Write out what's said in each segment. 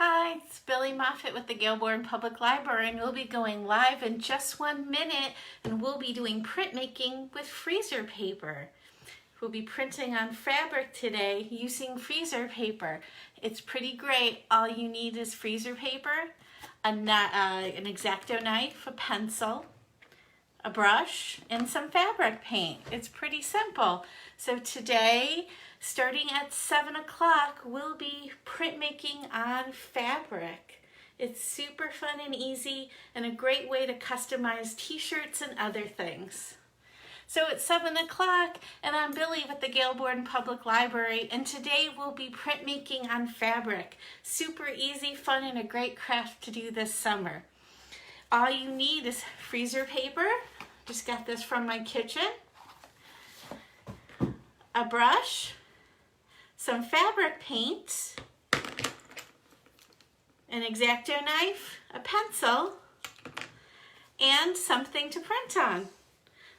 Hi, it's Billie Moffat with the Gail Borden Public Library, and we'll be going live in just 1 minute, and we'll be doing printmaking with freezer paper. We'll be printing on fabric today using freezer paper. It's pretty great. All you need is freezer paper, an X-Acto knife, a pencil, a brush, and some fabric paint. It's pretty simple. So today, starting at 7 o'clock, we'll be printmaking on fabric. It's super fun and easy and a great way to customize t-shirts and other things. So it's 7 o'clock and I'm Billie with the Gail Borden Public Library, and today we'll be printmaking on fabric. Super easy, fun, and a great craft to do this summer. All you need is freezer paper. Just got this from my kitchen. A brush, some fabric paint, an X-Acto knife, a pencil, and something to print on.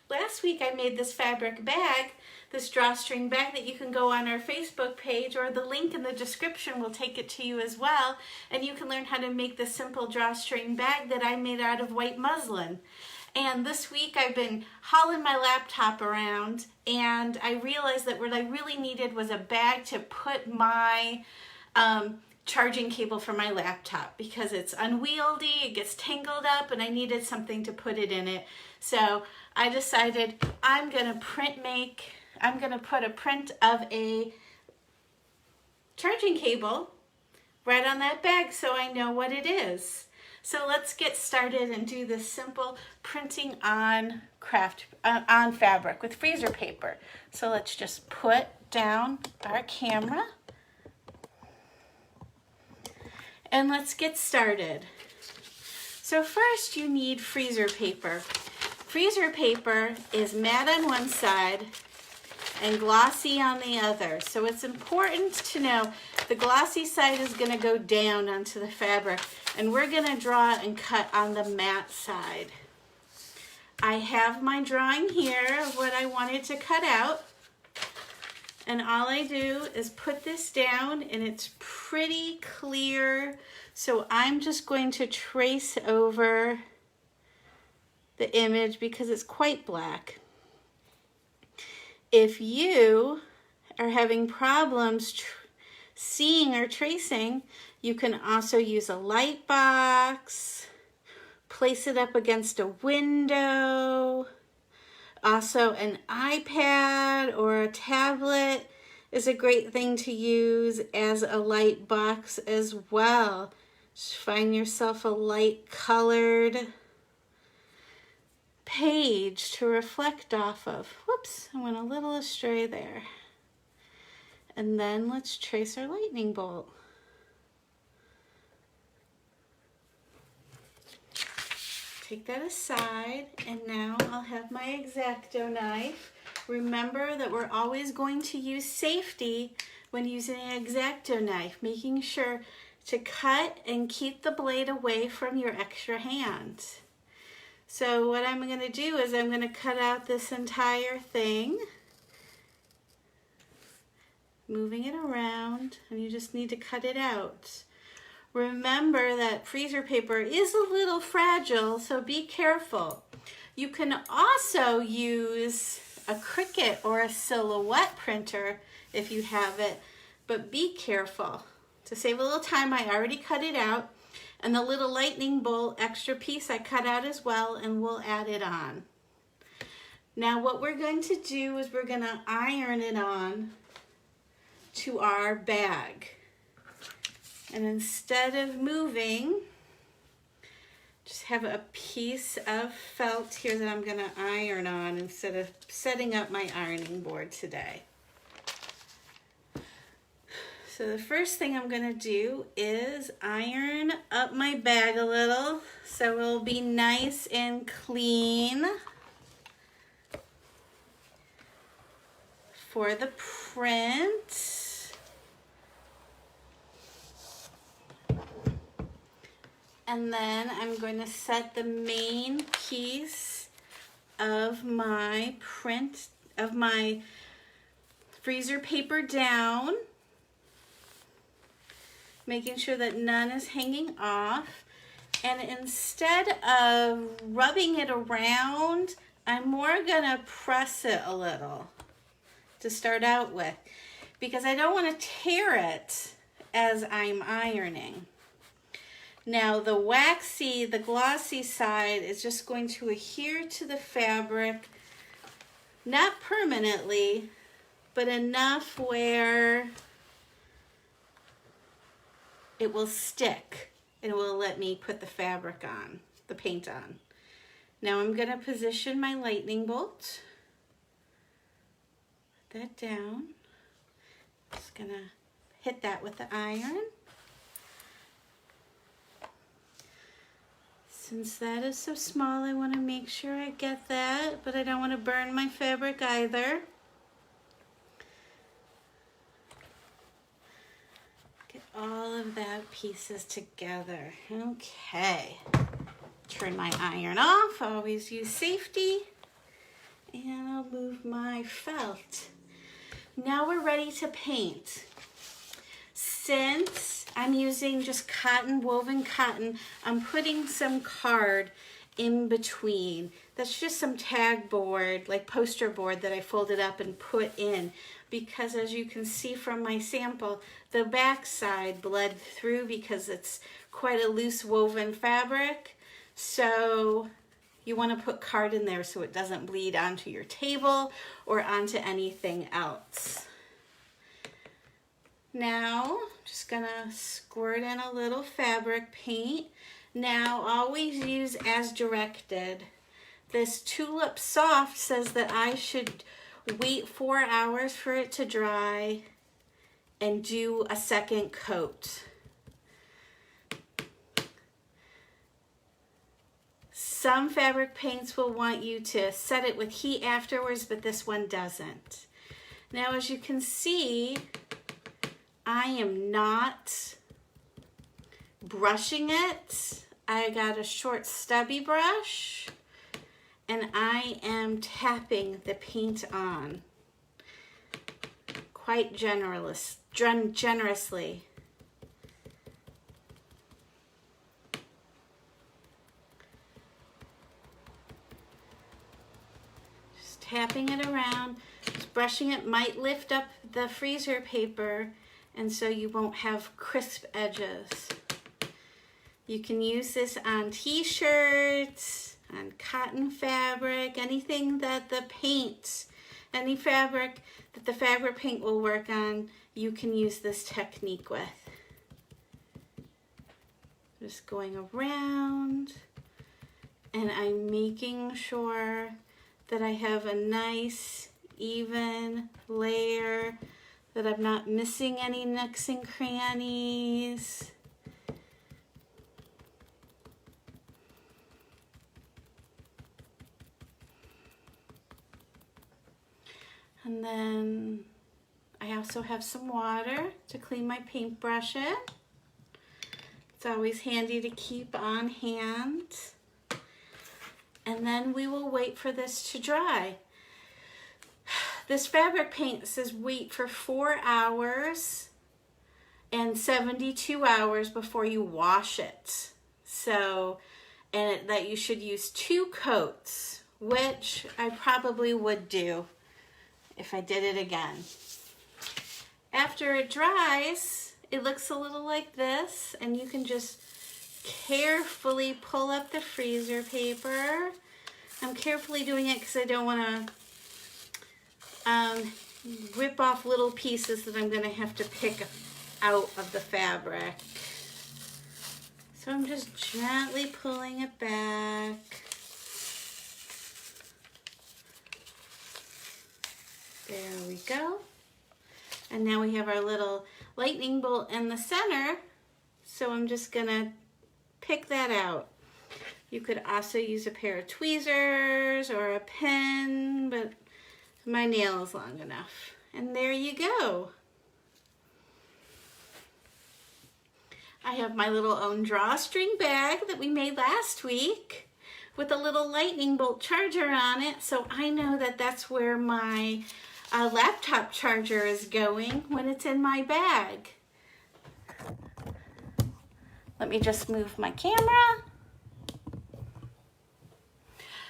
Last week I made this fabric bag, this drawstring bag that you can go on our Facebook page, or the link in the description will take it to you as well, and you can learn how to make this simple drawstring bag that I made out of white muslin. And this week I've been hauling my laptop around, and I realized that what I really needed was a bag to put my charging cable for my laptop, because it's unwieldy, it gets tangled up, and I needed something to put it in it. So I decided I'm gonna put a print of a charging cable right on that bag so I know what it is. So let's get started and do this simple printing on fabric with freezer paper. So let's just put down our camera and let's get started. So first you need freezer paper. Freezer paper is matte on one side and glossy on the other. So it's important to know the glossy side is going to go down onto the fabric, and we're going to draw and cut on the matte side. I have my drawing here of what I wanted to cut out, and all I do is put this down, and it's pretty clear. So I'm just going to trace over the image because it's quite black. If you are having problems seeing or tracing, you can also use a light box, place it up against a window. Also, an iPad or a tablet is a great thing to use as a light box as well. Just find yourself a light colored page to reflect off of. Whoops, I went a little astray there. And then let's trace our lightning bolt. Take that aside, and now I'll have my X-Acto knife. Remember that we're always going to use safety when using an X-Acto knife, making sure to cut and keep the blade away from your extra hand. So what I'm going to do is I'm going to cut out this entire thing, moving it around, and you just need to cut it out. Remember that freezer paper is a little fragile, so be careful. You can also use a Cricut or a Silhouette printer if you have it, but be careful. To save a little time, I already cut it out. And the little lightning bolt extra piece I cut out as well, and we'll add it on. Now what we're going to do is we're going to iron it on to our bag. And instead of moving, just have a piece of felt here that I'm going to iron on instead of setting up my ironing board today. So the first thing I'm going to do is iron up my bag a little so it'll be nice and clean for the print. And then I'm going to set the main piece of my freezer paper down. making sure that none is hanging off. And instead of rubbing it around, I'm more gonna press it a little to start out with, because I don't want to tear it as I'm ironing. Now the waxy, the glossy side is just going to adhere to the fabric, not permanently, but enough where it will stick and it will let me put the fabric on, the paint on. Now I'm going to position my lightning bolt. Put that down. Just going to hit that with the iron. Since that is so small, I want to make sure I get that, but I don't want to burn my fabric either. Get all of that pieces together. Okay. Turn my iron off. Always use safety. And I'll move my felt. Now we're ready to paint. Since I'm using just cotton, woven cotton, I'm putting some card in between. That's just some tag board, like poster board, that I folded up and put in, because as you can see from my sample, the back side bled through because it's quite a loose woven fabric. So you want to put card in there so it doesn't bleed onto your table or onto anything else. Now, I'm just gonna squirt in a little fabric paint. Now, always use as directed. This Tulip Soft says that I should wait 4 hours for it to dry and do a second coat. Some fabric paints will want you to set it with heat afterwards, but this one doesn't. Now, as you can see, I am not brushing it. I got a short stubby brush and I am tapping the paint on quite generously. Just tapping it around. Just brushing it might lift up the freezer paper, and so you won't have crisp edges. You can use this on t-shirts, on cotton fabric, anything that the paint, any fabric that the fabric paint will work on, you can use this technique with. Just going around, and I'm making sure that I have a nice, even layer, that I'm not missing any nooks and crannies. And then I also have some water to clean my paintbrush in. It's always handy to keep on hand. And then we will wait for this to dry. This fabric paint says wait for 4 hours and 72 hours before you wash it. So, and that you should use 2 coats, which I probably would do if I did it again. After it dries, it looks a little like this, and you can just carefully pull up the freezer paper. I'm carefully doing it because I don't want to rip off little pieces that I'm going to have to pick out of the fabric. So I'm just gently pulling it back. There we go. And now we have our little lightning bolt in the center. So I'm just going to pick that out. You could also use a pair of tweezers or a pen, but my nail is long enough. And there you go. I have my little own drawstring bag that we made last week with a little lightning bolt charger on it, so I know that that's where my laptop charger is going when it's in my bag. Let me just move my camera.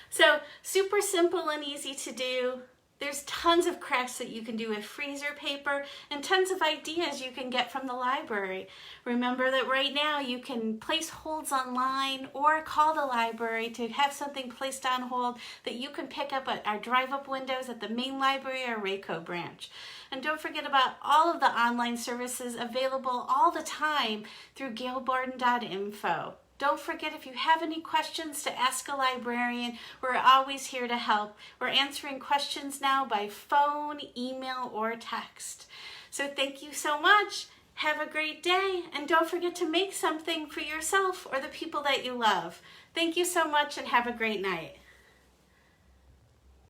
So super simple and easy to do. There's tons of crafts that you can do with freezer paper and tons of ideas you can get from the library. Remember that right now you can place holds online or call the library to have something placed on hold that you can pick up at our drive-up windows at the main library or Rayco branch. And don't forget about all of the online services available all the time through gailborden.info. Don't forget, if you have any questions to ask a librarian, we're always here to help. We're answering questions now by phone, email, or text. So thank you so much. Have a great day, and don't forget to make something for yourself or the people that you love. Thank you so much, and have a great night.